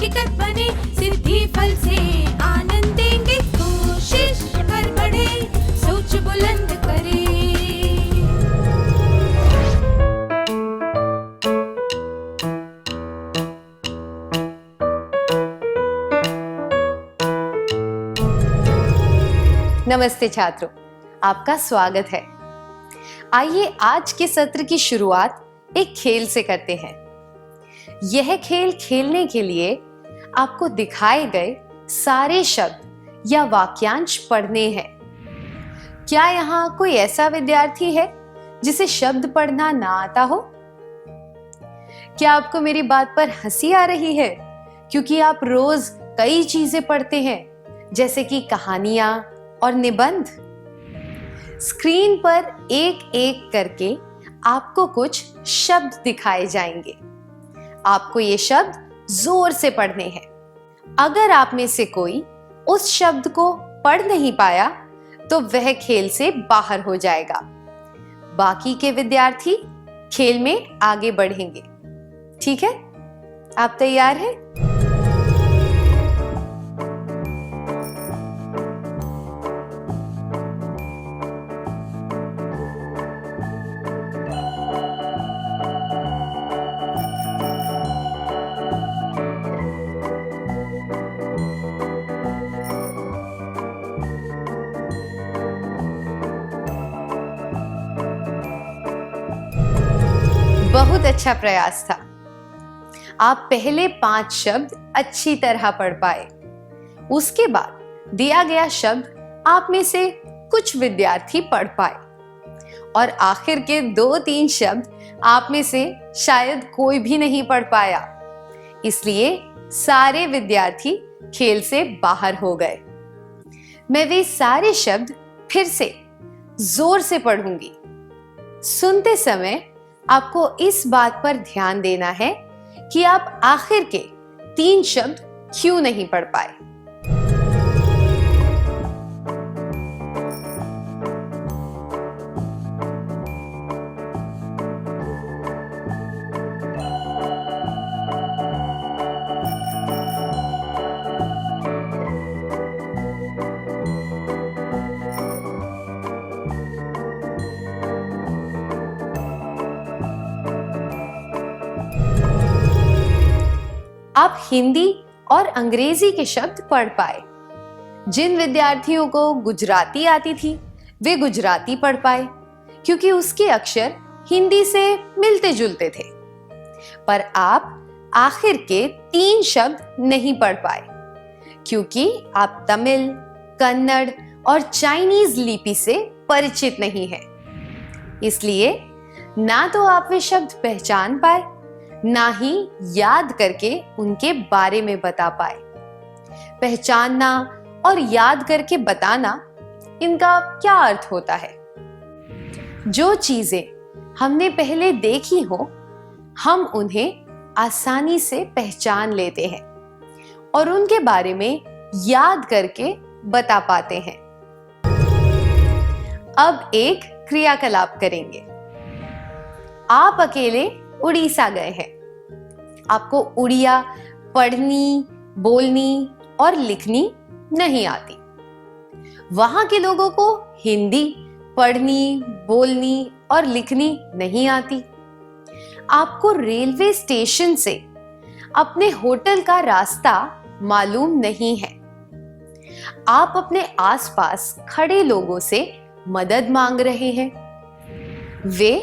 शिखर बने, सिद्धि फल से आनंद देंगे। कोशिश कर बढ़े, सोच बुलंद करे। नमस्ते छात्रों, आपका स्वागत है। आइए आज के सत्र की शुरुआत एक खेल से करते हैं। यह खेल खेलने के लिए आपको दिखाए गए सारे शब्द या वाक्यांश पढ़ने हैं। क्या यहाँ कोई ऐसा विद्यार्थी है जिसे शब्द पढ़ना ना आता हो? क्या आपको मेरी बात पर हंसी आ रही है क्योंकि आप रोज कई चीजें पढ़ते हैं, जैसे कि कहानियां और निबंध? स्क्रीन पर एक एक करके आपको कुछ शब्द दिखाए जाएंगे। आपको ये शब्द जोर से पढ़ने हैं। अगर आप में से कोई उस शब्द को पढ़ नहीं पाया तो वह खेल से बाहर हो जाएगा। बाकी के विद्यार्थी खेल में आगे बढ़ेंगे। ठीक है? आप तैयार हैं? बहुत अच्छा प्रयास था। आप पहले 5 शब्द अच्छी तरह पढ़ पाए। उसके बाद दिया गया शब्द आप में से कुछ विद्यार्थी पढ़ पाए और आखिर के 2-3 शब्द आप में से शायद कोई भी नहीं पढ़ पाया। इसलिए सारे विद्यार्थी खेल से बाहर हो गए। मैं वे सारे शब्द फिर से जोर से पढ़ूंगी। सुनते समय आपको इस बात पर ध्यान देना है कि आप आखिर के 3 शब्द क्यों नहीं पढ़ पाए। आप हिंदी और अंग्रेजी के शब्द पढ़ पाए। जिन विद्यार्थियों को गुजराती आती थी वे गुजराती पढ़ पाए क्योंकि उसके अक्षर हिंदी से मिलते जुलते थे। पर आप आखिर के 3 शब्द नहीं पढ़ पाए क्योंकि आप तमिल, कन्नड़ और चाइनीज लिपि से परिचित नहीं हैं। इसलिए ना तो आप वे शब्द पहचान पाए, ना ही याद करके उनके बारे में बता पाए। पहचानना और याद करके बताना, इनका क्या अर्थ होता है? जो चीजें हमने पहले देखी हो, हम उन्हें आसानी से पहचान लेते हैं और उनके बारे में याद करके बता पाते हैं। अब एक क्रियाकलाप करेंगे। आप अकेले उड़ीसा गए हैं। आपको उड़िया पढ़नी, बोलनी और लिखनी नहीं आती। वहां के लोगों को हिंदी पढ़नी, बोलनी और लिखनी नहीं आती। आपको रेलवे स्टेशन से अपने होटल का रास्ता मालूम नहीं है। आप अपने आसपास खड़े लोगों से मदद मांग रहे हैं। वे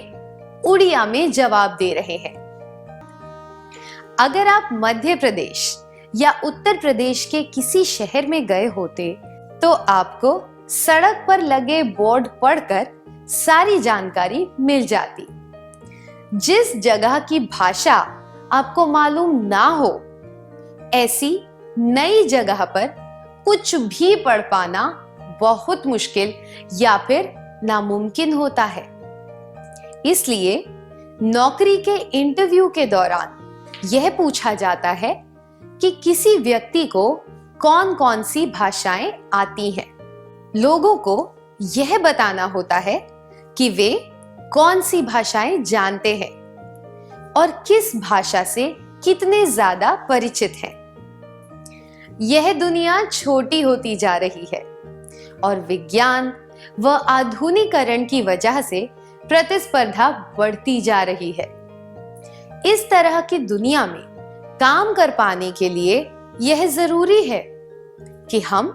उड़िया में जवाब दे रहे हैं। अगर आप मध्य प्रदेश या उत्तर प्रदेश के किसी शहर में गए होते तो आपको सड़क पर लगे बोर्ड पढ़कर सारी जानकारी मिल जाती। जिस जगह की भाषा आपको मालूम ना हो, ऐसी नई जगह पर कुछ भी पढ़ पाना बहुत मुश्किल या फिर नामुमकिन होता है। इसलिए नौकरी के इंटरव्यू के दौरान यह पूछा जाता है कि किसी व्यक्ति को कौन कौन सी भाषाएं आती हैं। लोगों को यह बताना होता है कि वे कौन सी भाषाएं जानते हैं और किस भाषा से कितने ज्यादा परिचित हैं। यह दुनिया छोटी होती जा रही है और विज्ञान व आधुनिकीकरण की वजह से प्रतिस्पर्धा बढ़ती जा रही है। इस तरह की दुनिया में काम कर पाने के लिए यह जरूरी है कि हम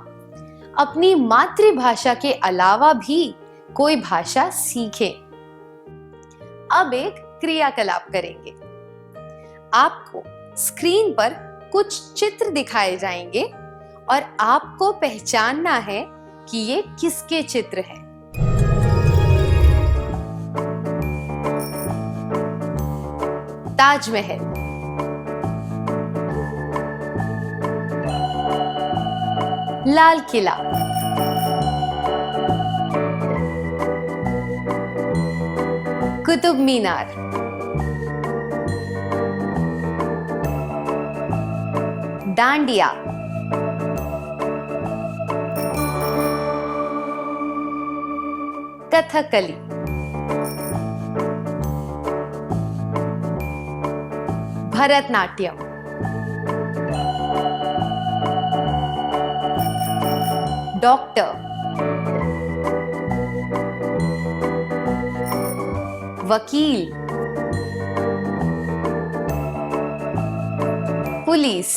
अपनी मातृभाषा के अलावा भी कोई भाषा सीखें। अब एक क्रियाकलाप करेंगे। आपको स्क्रीन पर कुछ चित्र दिखाए जाएंगे और आपको पहचानना है कि ये किसके चित्र हैं। ताजमहल, लाल किला, कुतुब मीनार, डांडिया, कथकली, भरतनाट्यम, डॉक्टर, वकील, police,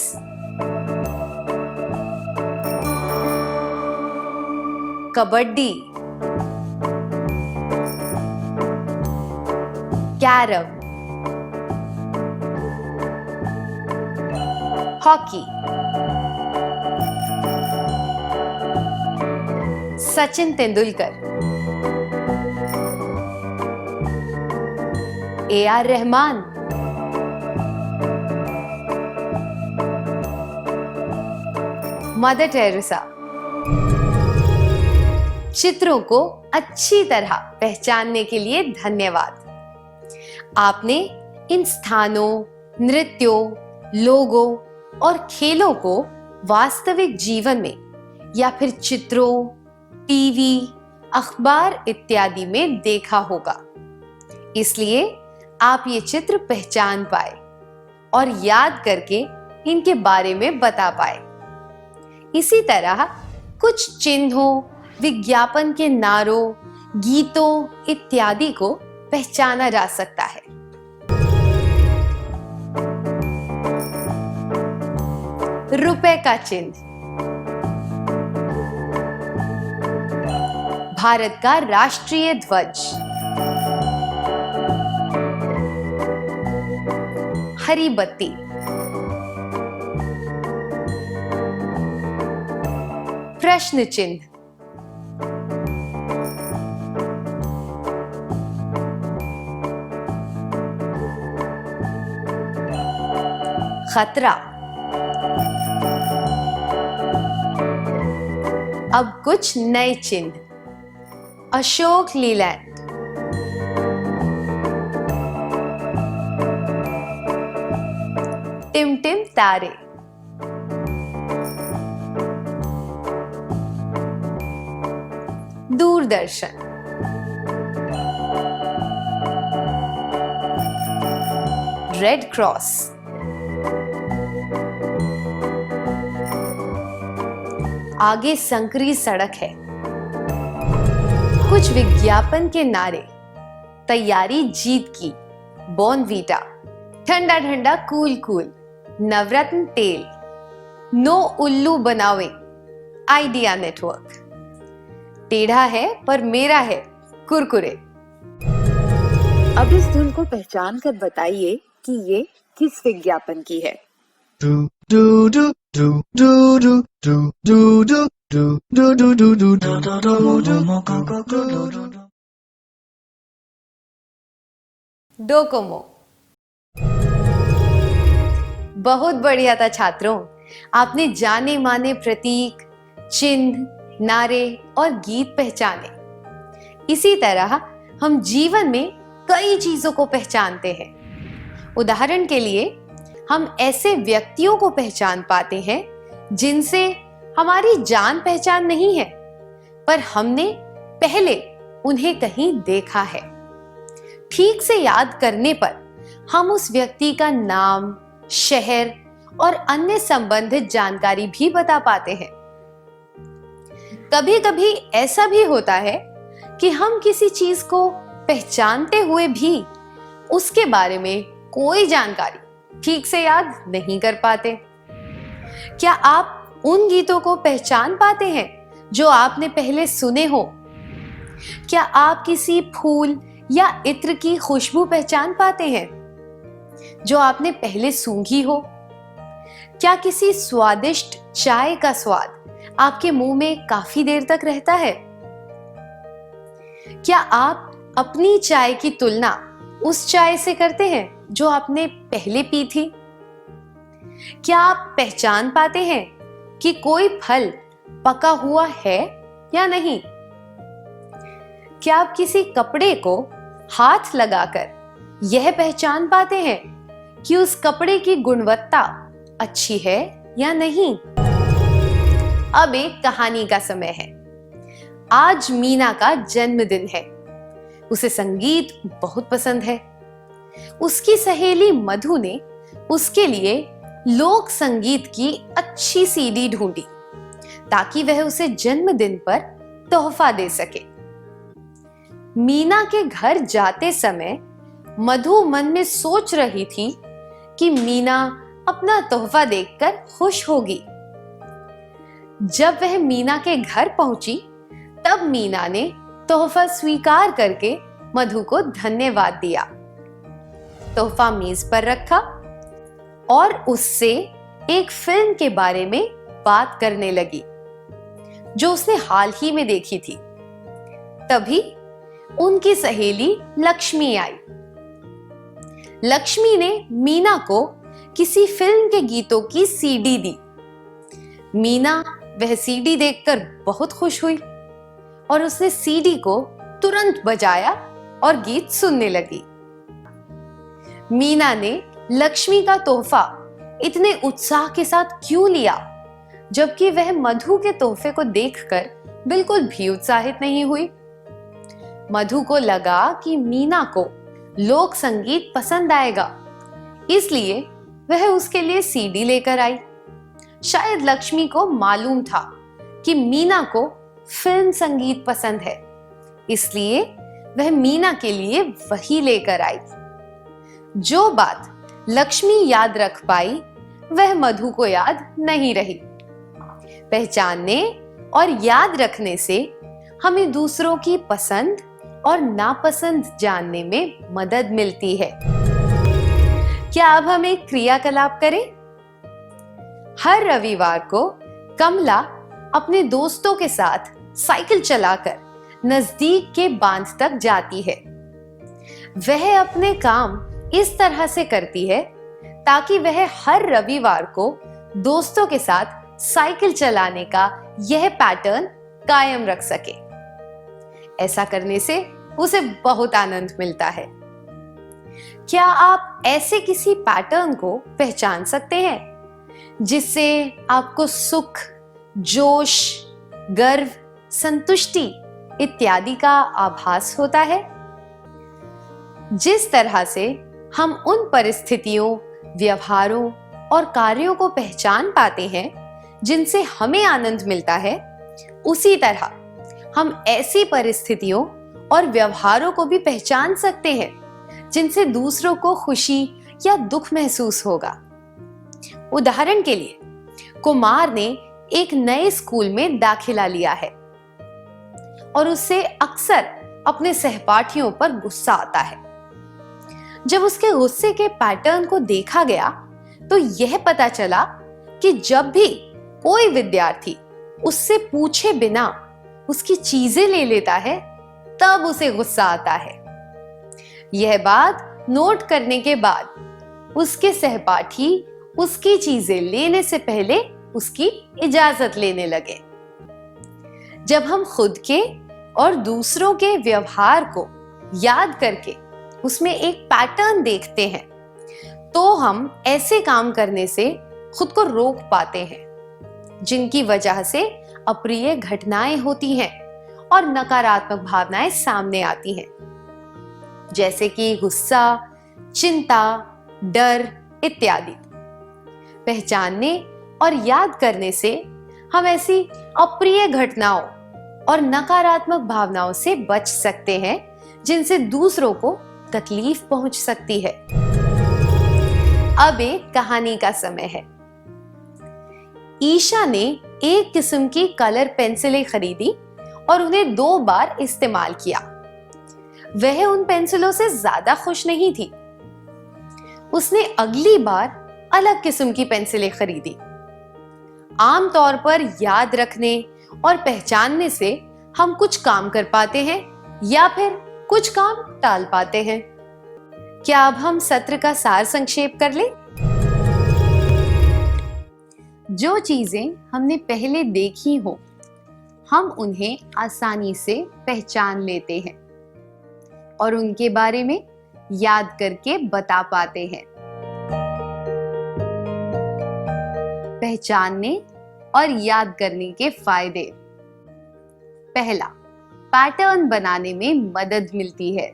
kabaddi, carrom, hockey, Sachin Tendulkar, AR Rahman, mother Teresa. चित्रों को अच्छी तरह पहचानने के लिए धन्यवाद। आपने इन स्थानों, नृत्यों, लोगों और खेलों को वास्तविक जीवन में या फिर चित्रों, टीवी, अखबार इत्यादि में देखा होगा, इसलिए आप ये चित्र पहचान पाए और याद करके इनके बारे में बता पाए। इसी तरह कुछ चिन्हों, विज्ञापन के नारों, गीतों इत्यादि को पहचाना जा सकता है। रुपए का चिन्ह, भारत का राष्ट्रीय ध्वज, हरी बत्ती, प्रश्न चिन्ह, खतरा। अब कुछ नए चिन्ह, अशोक लीलैंड, टिमटिम तारे, दूरदर्शन, रेड क्रॉस, आगे संकरी सड़क है, कुछ विज्ञापन के नारे, तैयारी जीत की, बॉर्नवीटा, ठंडा ठंडा कूल कूल, नवरत्न तेल, नो उल्लू बनावे, आइडिया नेटवर्क, टेढ़ा है पर मेरा है, कुरकुरे। अब इस धुन को पहचान कर बताइए कि ये किस विज्ञापन की है। डोकोमो। बहुत बढ़िया था छात्रों, आपने जाने माने प्रतीक, चिन्ह, नारे और गीत पहचाने। इसी तरह हम जीवन में कई चीजों को पहचानते हैं। उदाहरण के लिए हम ऐसे व्यक्तियों को पहचान पाते हैं जिनसे हमारी जान पहचान नहीं है, पर हमने पहले उन्हें कहीं देखा है। ठीक से याद करने पर हम उस व्यक्ति का नाम, शहर और अन्य संबंधित जानकारी भी बता पाते हैं। कभी कभी ऐसा भी होता है कि हम किसी चीज को पहचानते हुए भी उसके बारे में कोई जानकारी ठीक से याद नहीं कर पाते। क्या आप उन गीतों को पहचान पाते हैं जो आपने पहले सुने हो? क्या आप किसी फूल या इत्र की खुशबू पहचान पाते हैं जो आपने पहले सूंघी हो? क्या किसी स्वादिष्ट चाय का स्वाद आपके मुंह में काफी देर तक रहता है? क्या आप अपनी चाय की तुलना उस चाय से करते हैं जो आपने पहले पी थी? क्या आप पहचान पाते हैं कि कोई फल पका हुआ है या नहीं? क्या आप किसी कपड़े को हाथ लगाकर यह पहचान पाते हैं कि उस कपड़े की गुणवत्ता अच्छी है या नहीं? अब एक कहानी का समय है। आज मीना का जन्मदिन है। उसे संगीत बहुत पसंद है। उसकी सहेली मधु ने उसके लिए लोक संगीत की अच्छी सीडी ढूंढी ताकि वह उसे जन्मदिन पर तोहफा दे सके। मीना के घर जाते समय मधु मन में सोच रही थी कि मीना अपना तोहफा देखकर खुश होगी। जब वह मीना के घर पहुंची तब मीना ने तोहफा स्वीकार करके मधु को धन्यवाद दिया। तोहफा मेज पर रखा और उससे एक फिल्म के बारे में बात करने लगी जो उसने हाल ही में देखी थी। तभी उनकी सहेली लक्ष्मी आई। लक्ष्मी ने मीना को किसी फिल्म के गीतों की सीडी दी। मीना वह सीडी देखकर बहुत खुश हुई और उसने सीडी को तुरंत बजाया और गीत सुनने लगी। मीना ने लक्ष्मी का तोहफा इतने उत्साह के साथ क्यों लिया जबकि वह मधु के तोहफे को देखकर बिल्कुल भी उत्साहित नहीं हुई? मधु को लगा कि मीना को लोक संगीत पसंद आएगा, इसलिए वह उसके लिए सीडी लेकर आई। शायद लक्ष्मी को मालूम था कि मीना को फिल्म संगीत पसंद है, इसलिए वह मीना के लिए वही लेकर आई। जो बात लक्ष्मी याद रख पाई वह मधु को याद नहीं रही। पहचानने और याद रखने से हमें दूसरों की पसंद और नापसंद जानने में मदद मिलती है। क्या अब हम एक क्रियाकलाप करें? हर रविवार को कमला अपने दोस्तों के साथ साइकिल चलाकर नजदीक के बांध तक जाती है। वह अपने काम इस तरह से करती है ताकि वह हर रविवार को दोस्तों के साथ साइकिल चलाने का यह पैटर्न कायम रख सके। ऐसा करने से उसे बहुत आनंद मिलता है। क्या आप ऐसे किसी पैटर्न को पहचान सकते हैं जिससे आपको सुख, जोश, गर्व, संतुष्टि इत्यादि का आभास होता है? जिस तरह से हम उन परिस्थितियों, व्यवहारों और कार्यों को पहचान पाते हैं जिनसे हमें आनंद मिलता है, उसी तरह हम ऐसी परिस्थितियों और व्यवहारों को भी पहचान सकते हैं जिनसे दूसरों को खुशी या दुख महसूस होगा। उदाहरण के लिए, कुमार ने एक नए स्कूल में दाखिला लिया है और उसे अक्सर अपने सहपाठियों पर गुस्सा आता है। जब उसके गुस्से के पैटर्न को देखा गया तो यह पता चला कि जब भी कोई विद्यार्थी उससे पूछे बिना उसकी चीजें ले लेता है तब उसे गुस्सा आता है। यह बात नोट करने के बाद उसके सहपाठी उसकी चीजें लेने से पहले उसकी इजाजत लेने लगे। जब हम खुद के और दूसरों के व्यवहार को याद करके उसमें एक पैटर्न देखते हैं तो हम ऐसे काम करने से खुद को रोक पाते हैं जिनकी वजह से अप्रिय घटनाएं होती हैं और नकारात्मक भावनाएं सामने आती हैं, जैसे कि गुस्सा, चिंता, डर इत्यादि। पहचानने और याद करने से हम ऐसी अप्रिय घटनाओं और नकारात्मक भावनाओं से बच सकते हैं जिनसे दूसरों को तकलीफ पहुंच सकती है। अब एक कहानी का समय है। ईशा ने एक किस्म की कलर पेंसिलें खरीदी और उन्हें 2 बार इस्तेमाल किया। वह उन पेंसिलों से ज्यादा खुश नहीं थी। उसने अगली बार अलग किस्म की पेंसिलें खरीदी। आमतौर पर याद रखने और पहचानने से हम कुछ काम कर पाते हैं या फिर कुछ काम टाल पाते हैं। क्या अब हम सत्र का सार संक्षेप कर लें? जो चीजें हमने पहले देखी हो, हम उन्हें आसानी से पहचान लेते हैं और उनके बारे में याद करके बता पाते हैं। पहचानने और याद करने के फायदे। पहला, पैटर्न बनाने में मदद मिलती है।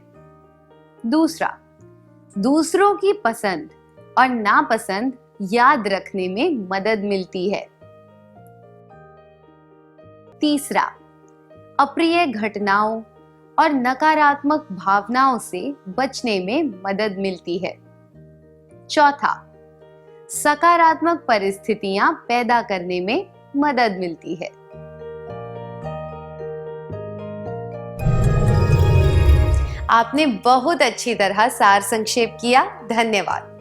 दूसरा, दूसरों की पसंद और नापसंद याद रखने में मदद मिलती है। तीसरा, अप्रिय घटनाओं और नकारात्मक भावनाओं से बचने में मदद मिलती है। चौथा, सकारात्मक परिस्थितियां पैदा करने में मदद मिलती है। आपने बहुत अच्छी तरह सार संक्षेप किया। धन्यवाद।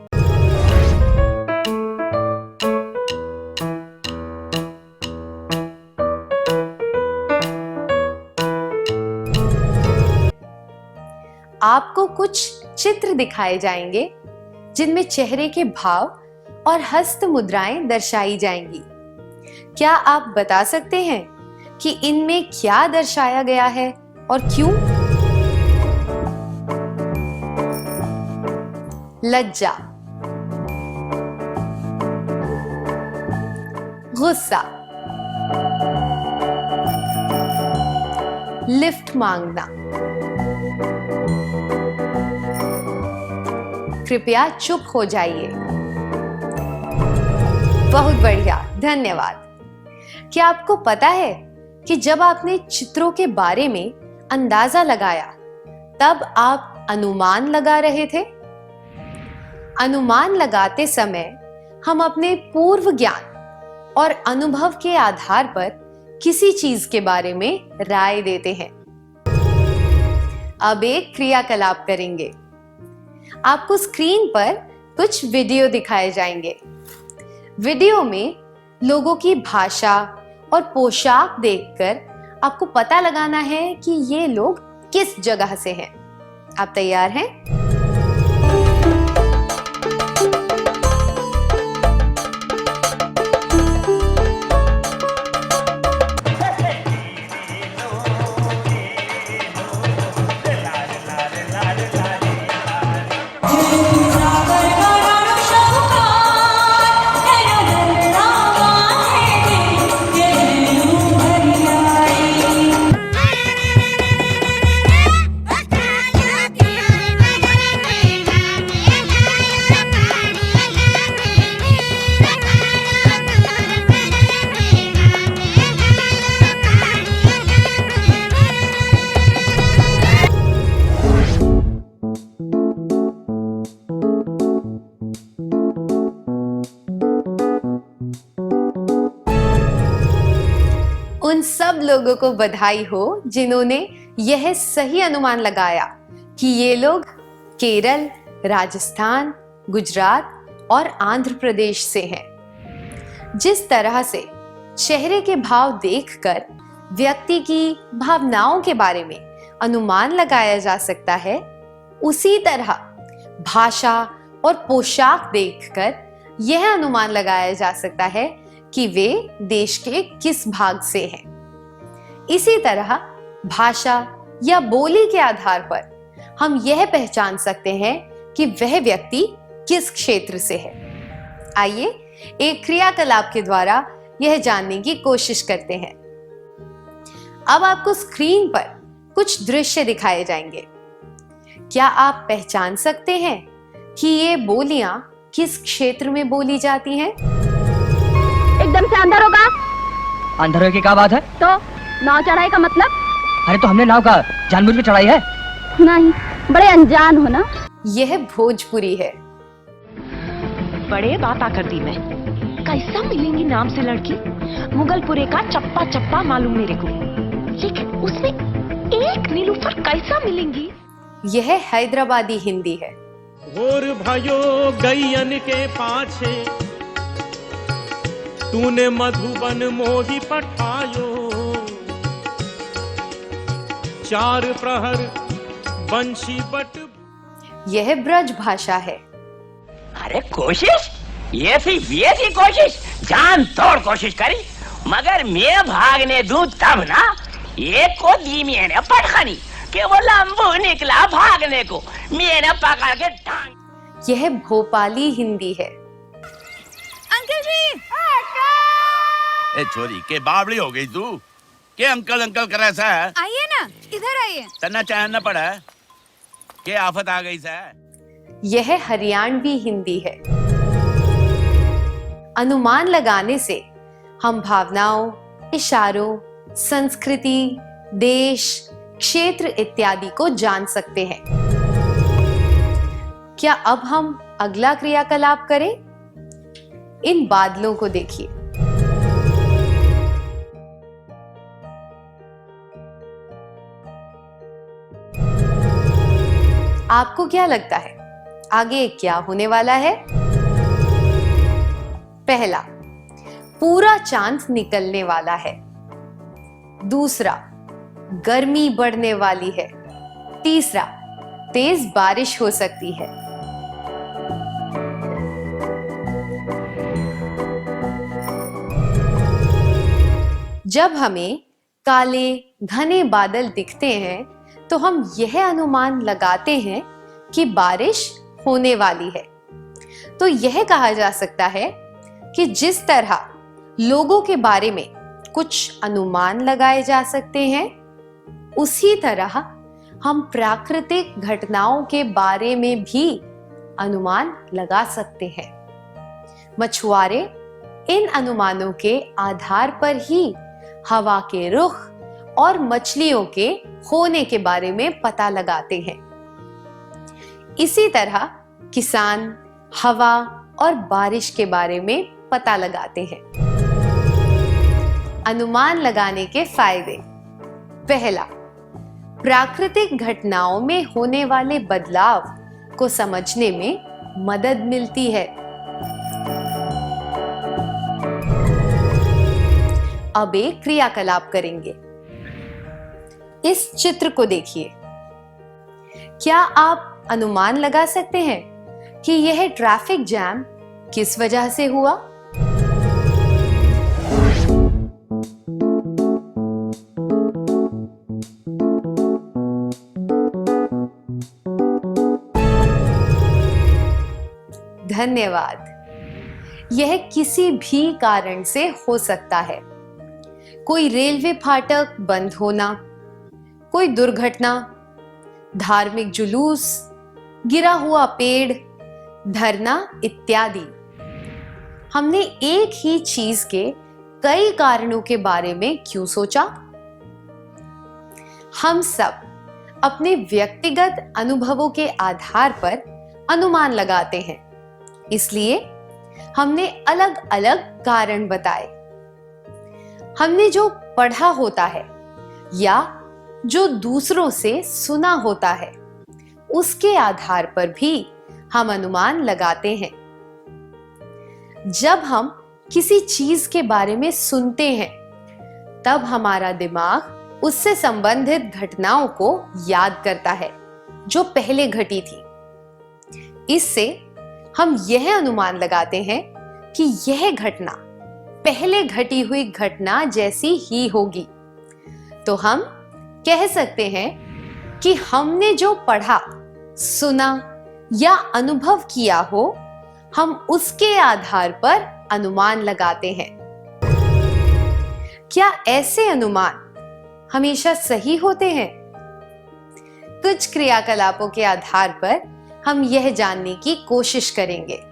आपको कुछ चित्र दिखाए जाएंगे जिनमें चेहरे के भाव और हस्त मुद्राएं दर्शाई जाएंगी। क्या आप बता सकते हैं कि इनमें क्या दर्शाया गया है और क्यों? लज्जा, गुस्सा, लिफ्ट मांगना, कृपया चुप हो जाइए। बहुत बढ़िया, धन्यवाद। क्या आपको पता है कि जब आपने चित्रों के बारे में अंदाजा लगाया तब आप अनुमान लगा रहे थे? अनुमान लगाते समय हम अपने पूर्व ज्ञान और अनुभव के आधार पर किसी चीज के बारे में राय देते हैं। अब एक क्रियाकलाप करेंगे। आपको स्क्रीन पर कुछ वीडियो दिखाए जाएंगे। वीडियो में लोगों की भाषा और पोशाक देखकर आपको पता लगाना है कि ये लोग किस जगह से हैं। आप तैयार हैं? उन सब लोगों को बधाई हो जिन्होंने यह सही अनुमान लगाया कि ये लोग केरल, राजस्थान, गुजरात और आंध्र प्रदेश से हैं। जिस तरह से चेहरे के भाव देखकर व्यक्ति की भावनाओं के बारे में अनुमान लगाया जा सकता है, उसी तरह भाषा और पोशाक देखकर यह अनुमान लगाया जा सकता है कि वे देश के किस भाग से हैं। इसी तरह भाषा या बोली के आधार पर हम यह पहचान सकते हैं कि वह व्यक्ति किस क्षेत्र से है। आइए एक क्रियाकलाप के द्वारा यह जानने की कोशिश करते हैं। अब आपको स्क्रीन पर कुछ दृश्य दिखाए जाएंगे। क्या आप पहचान सकते हैं कि ये बोलियां किस क्षेत्र में बोली जाती हैं? एकदम से अंदर होगा। अंदर होने की क्या बात है? तो नाव चढ़ाई का मतलब? अरे तो हमने नाव का जानबूझ के चढ़ाई है? नहीं, बड़े अनजान हो ना। यह भोजपुरी है। बड़े बात आकर मैं कैसा मिलेंगी नाम से लड़की, मुगलपुरे का चप्पा चप्पा मालूम मेरे को, लेकिन उसमें एक नीलूफर कैसा मिलेंगी? यह हैदराबादी हिंदी है। और भयो गैयन के पाछे तूने मधुबन मोही पठायो, चार प्रहर बंशी बट। यह ब्रज भाषा है। अरे कोशिश ये थी कोशिश, जान तोड़ कोशिश करी, मगर मैं भागने दूं तब ना, एक को दी मैंने पटखनी कि वो लंबू निकला भागने को, मैंने पकड़ के टांग। यह भोपाली हिंदी है। अंकल जी, ए छोरी के बावड़ी हो गई तू, के अंकल अंकल कर ऐसा है? आइए ना, इधर आइए। तना चाहना पड़ा के आफत आ गई सा। यह हरियाणवी हिंदी है। अनुमान लगाने से हम भावनाओं, इशारों, संस्कृति, देश, क्षेत्र इत्यादि को जान सकते हैं। क्या अब हम अगला क्रियाकलाप करें? इन बादलों को देखिए। आपको क्या लगता है आगे क्या होने वाला है? पहला, पूरा चांद निकलने वाला है। दूसरा, गर्मी बढ़ने वाली है। तीसरा, तेज बारिश हो सकती है। जब हमें काले घने बादल दिखते हैं तो हम यह अनुमान लगाते हैं कि बारिश होने वाली है। तो यह कहा जा सकता है कि जिस तरह लोगों के बारे में कुछ अनुमान लगाए जा सकते हैं, उसी तरह हम प्राकृतिक घटनाओं के बारे में भी अनुमान लगा सकते हैं। मछुआरे इन अनुमानों के आधार पर ही हवा के रुख और मछलियों के होने के बारे में पता लगाते हैं। इसी तरह किसान हवा और बारिश के बारे में पता लगाते हैं। अनुमान लगाने के फायदे। पहला, प्राकृतिक घटनाओं में होने वाले बदलाव को समझने में मदद मिलती है। अब एक क्रियाकलाप करेंगे। इस चित्र को देखिए। क्या आप अनुमान लगा सकते हैं कि यह ट्रैफिक जैम किस वजह से हुआ? धन्यवाद। यह किसी भी कारण से हो सकता है। कोई रेलवे फाटक बंद होना, कोई दुर्घटना, धार्मिक जुलूस, गिरा हुआ पेड़, धरना इत्यादि। हमने एक ही चीज के कई कारणों के बारे में क्यों सोचा? हम सब अपने व्यक्तिगत अनुभवों के आधार पर अनुमान लगाते हैं, इसलिए हमने अलग अलग कारण बताए। हमने जो पढ़ा होता है या जो दूसरों से सुना होता है, उसके आधार पर भी हम अनुमान लगाते हैं। जब हम किसी चीज के बारे में सुनते हैं, तब हमारा दिमाग उससे संबंधित घटनाओं को याद करता है जो पहले घटी थी। इससे हम यह अनुमान लगाते हैं कि यह घटना पहले घटी हुई घटना जैसी ही होगी। तो हम कह सकते हैं कि हमने जो पढ़ा, सुना या अनुभव किया हो, हम उसके आधार पर अनुमान लगाते हैं। क्या ऐसे अनुमान हमेशा सही होते हैं? कुछ क्रियाकलापों के आधार पर हम यह जानने की कोशिश करेंगे।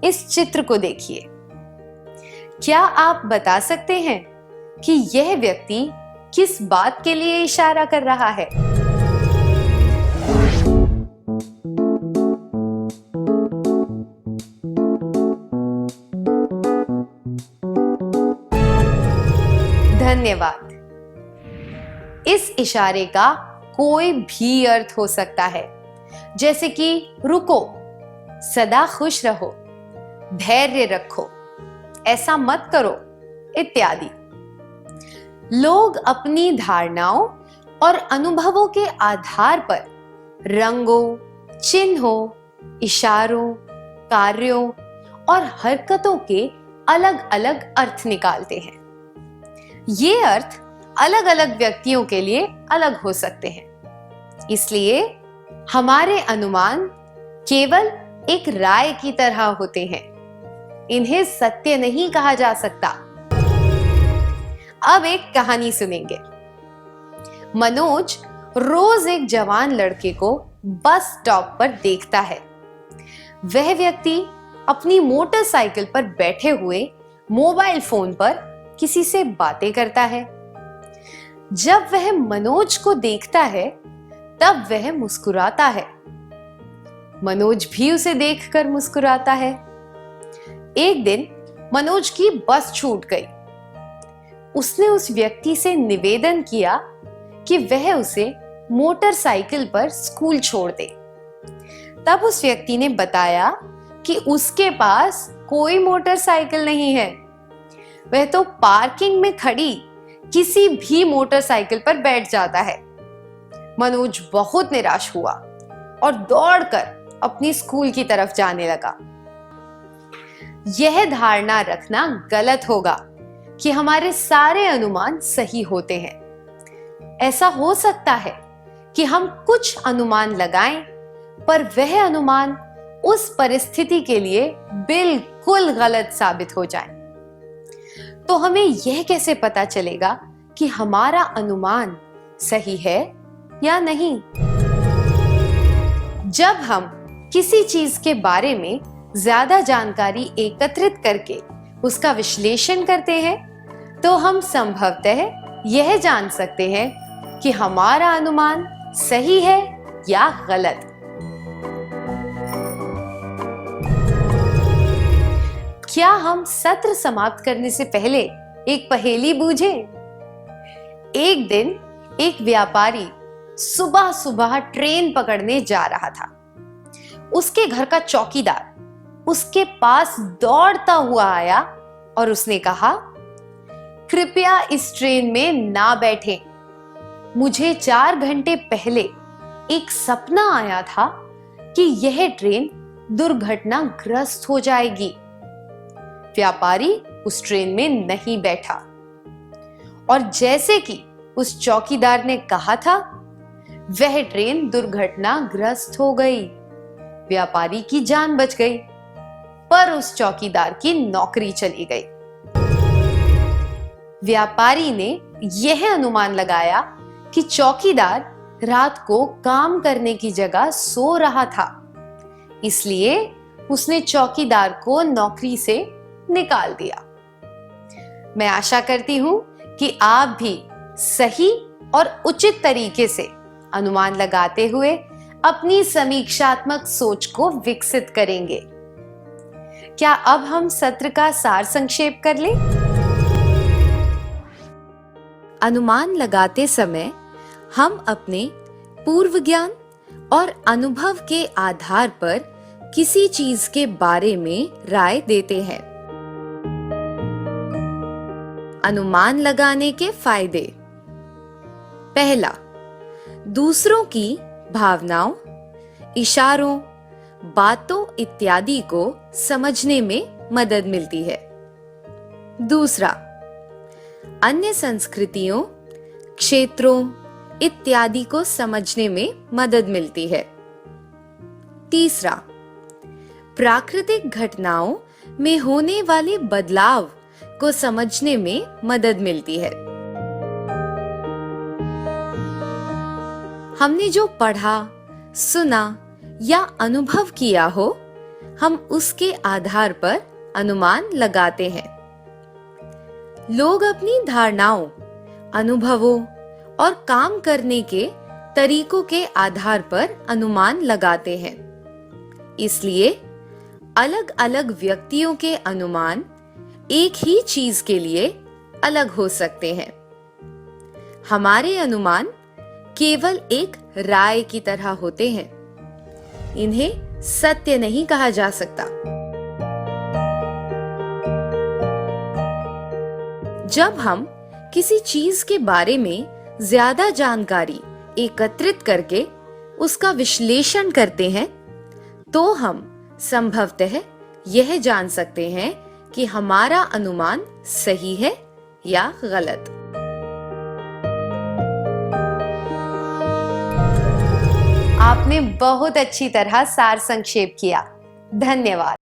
इस चित्र को देखिए। क्या आप बता सकते हैं कि यह व्यक्ति किस बात के लिए इशारा कर रहा है? धन्यवाद। इस इशारे का कोई भी अर्थ हो सकता है, जैसे कि रुको, सदा खुश रहो, धैर्य रखो, ऐसा मत करो इत्यादि। लोग अपनी धारणाओं और अनुभवों के आधार पर रंगों, चिन्हों, इशारों, कार्यों और हरकतों के अलग अलग अर्थ निकालते हैं। ये अर्थ अलग अलग व्यक्तियों के लिए अलग हो सकते हैं, इसलिए हमारे अनुमान केवल एक राय की तरह होते हैं। इन्हें सत्य नहीं कहा जा सकता। अब एक कहानी सुनेंगे। मनोज रोज एक जवान लड़के को बस स्टॉप पर देखता है। वह व्यक्ति अपनी मोटरसाइकिल पर बैठे हुए मोबाइल फोन पर किसी से बातें करता है। जब वह मनोज को देखता है तब वह मुस्कुराता है। मनोज भी उसे देखकर मुस्कुराता है। एक दिन मनोज की बस छूट गई। उसने उस व्यक्ति से निवेदन किया कि वह उसे मोटरसाइकिल पर स्कूल छोड़ दे। तब उस व्यक्ति ने बताया कि उसके पास कोई मोटरसाइकिल नहीं है। वह तो पार्किंग में खड़ी किसी भी मोटरसाइकिल पर बैठ जाता है। मनोज बहुत निराश हुआ और दौड़कर अपनी स्कूल की तरफ जाने लगा। यह धारणा रखना गलत होगा कि हमारे सारे अनुमान सही होते हैं। ऐसा हो सकता है कि हम कुछ अनुमान लगाएं, पर वह अनुमान उस परिस्थिति के लिए बिल्कुल गलत साबित हो जाए। तो हमें यह कैसे पता चलेगा कि हमारा अनुमान सही है या नहीं? जब हम किसी चीज के बारे में ज्यादा जानकारी एकत्रित करके उसका विश्लेषण करते हैं, तो हम संभवतः यह जान सकते हैं कि हमारा अनुमान सही है या गलत। क्या हम सत्र समाप्त करने से पहले एक पहेली बूझें? एक दिन एक व्यापारी सुबह सुबह ट्रेन पकड़ने जा रहा था। उसके घर का चौकीदार उसके पास दौड़ता हुआ आया और उसने कहा, कृपया इस ट्रेन में ना बैठें। मुझे 4 घंटे पहले एक सपना आया था कि यह ट्रेन दुर्घटनाग्रस्त हो जाएगी। व्यापारी उस ट्रेन में नहीं बैठा और जैसे कि उस चौकीदार ने कहा था, वह ट्रेन दुर्घटनाग्रस्त हो गई। व्यापारी की जान बच गई, पर उस चौकीदार की नौकरी चली गई। व्यापारी ने यह अनुमान लगाया कि चौकीदार रात को काम करने की जगह सो रहा था, इसलिए उसने चौकीदार को नौकरी से निकाल दिया। मैं आशा करती हूं कि आप भी सही और उचित तरीके से अनुमान लगाते हुए अपनी समीक्षात्मक सोच को विकसित करेंगे। क्या अब हम सत्र का सार संक्षेप कर लें? अनुमान लगाते समय हम अपने पूर्व ज्ञान और अनुभव के आधार पर किसी चीज के बारे में राय देते हैं। अनुमान लगाने के फायदे। पहला, दूसरों की भावनाओं, इशारों, बातों इत्यादि को समझने में मदद मिलती है। दूसरा, अन्य संस्कृतियों, क्षेत्रों इत्यादि को समझने में मदद मिलती है। तीसरा, प्राकृतिक घटनाओं में होने वाले बदलाव को समझने में मदद मिलती है। हमने जो पढ़ा, सुना या अनुभव किया हो, हम उसके आधार पर अनुमान लगाते हैं। लोग अपनी धारणाओं, अनुभवों और काम करने के तरीकों के आधार पर अनुमान लगाते हैं। इसलिए अलग-अलग व्यक्तियों के अनुमान एक ही चीज के लिए अलग हो सकते हैं। हमारे अनुमान केवल एक राय की तरह होते हैं। इन्हें सत्य नहीं कहा जा सकता। जब हम किसी चीज के बारे में ज्यादा जानकारी एकत्रित करके उसका विश्लेषण करते हैं, तो हम संभवतः यह जान सकते हैं कि हमारा अनुमान सही है या गलत। आपने बहुत अच्छी तरह सार संक्षेप किया। धन्यवाद।